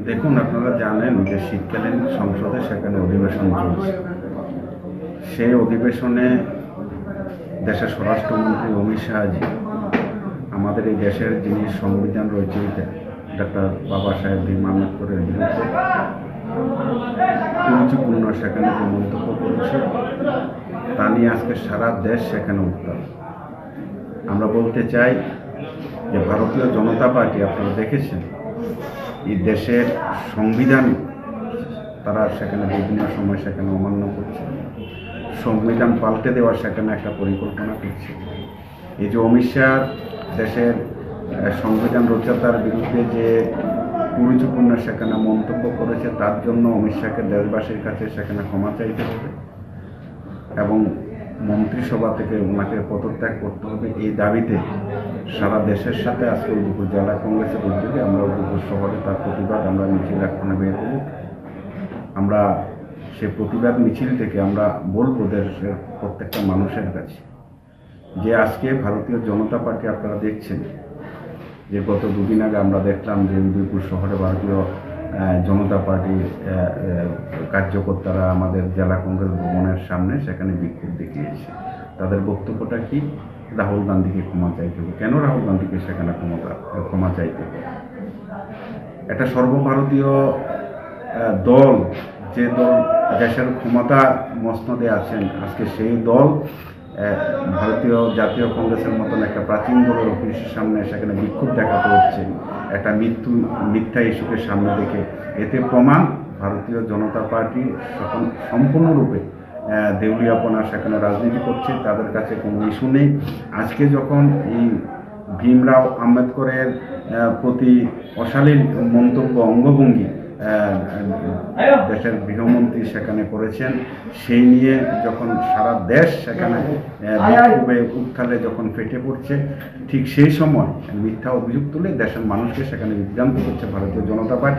দেখুন, আপনারা জানেন যে শীতকালীন সংসদে সেখানে অধিবেশন চলছে। সেই অধিবেশনে দেশের স্বরাষ্ট্রমন্ত্রী অমিত শাহজি আমাদের এই দেশের যিনি সংবিধান রচয়িতা ডক্টর বাবা সাহেব ভীম আম্বেদকরের বিরুদ্ধে কুরুচিপূর্ণ সেখানে যে মন্তব্য করেছে তা নিয়ে আজকে সারা দেশ সেখানে উত্তাল। আমরা বলতে চাই যে ভারতীয় জনতা পার্টি, আপনারা দেখেছেন এই দেশের সংবিধান তারা সেখানে বিভিন্ন সময় সেখানে অমান্য করছে, সংবিধান পাল্টে দেওয়ার সেখানে একটা পরিকল্পনা করছে। এই যে অমিত শাহ দেশের সংবিধান রচয়িতার বিরুদ্ধে যে কুরুচিপূর্ণ সেখানে মন্তব্য করেছে, তার জন্য অমিত শাহকে দেশবাসীর কাছে সেখানে ক্ষমা চাইতে হবে এবং মন্ত্রিসভা থেকে ওনাকে পদত্যাগ করতে হবে। এই দাবিতে সারা দেশের সাথে আজকে উদয়পুর জেলা কংগ্রেসের উদ্যোগে আমরা উদয়পুর শহরে তার প্রতিবাদ আমরা মিছিল এখানে বের করব। আমরা সে প্রতিবাদ মিছিল থেকে আমরা বলবো দেশের প্রত্যেকটা মানুষের কাছে যে আজকে ভারতীয় জনতা পার্টি, আপনারা দেখছেন যে গত দুদিন আগে আমরা দেখলাম যে উদয়পুর শহরে ভারতীয় জনতা পার্টির কার্যকর্তারা আমাদের জেলা কংগ্রেস ভবনের সামনে সেখানে বিক্ষোভ দেখিয়েছে। তাদের বক্তব্যটা কি? রাহুল গান্ধীকে ক্ষমা চাইতে হবে। কেন রাহুল গান্ধীকে সেখানে ক্ষমা চাইতে হবে? একটা সর্বভারতীয় দল, যে দল দেশের ক্ষমতা মসনদে আছেন, আজকে সেই দল ভারতীয় জাতীয় কংগ্রেসের মতন একটা প্রাচীন দলের অফিসের সামনে সেখানে বিক্ষোভ দেখাতে হচ্ছে একটা মিথ্যা ইস্যুকে সামনে রেখে। এতে প্রমাণ ভারতীয় জনতা পার্টি সম্পূর্ণরূপে দেউলিয়াপনা সেখানে রাজনীতি করছে, তাদের কাছে কোনো ইস্যু নেই। আজকে যখন এই ভীমরাও আম্বেদকরের প্রতি অশালীন মন্তব্য, অঙ্গভঙ্গি দেশের গৃহমন্ত্রী সেখানে করেছেন, সেই নিয়ে যখন সারা দেশ সেখানে বিক্ষোভে উত্থালে যখন ফেটে পড়ছে, ঠিক সেই সময় মিথ্যা অভিযোগ তুলে দেশের মানুষকে সেখানে বিভ্রান্ত করছে ভারতীয় জনতা পার্টি।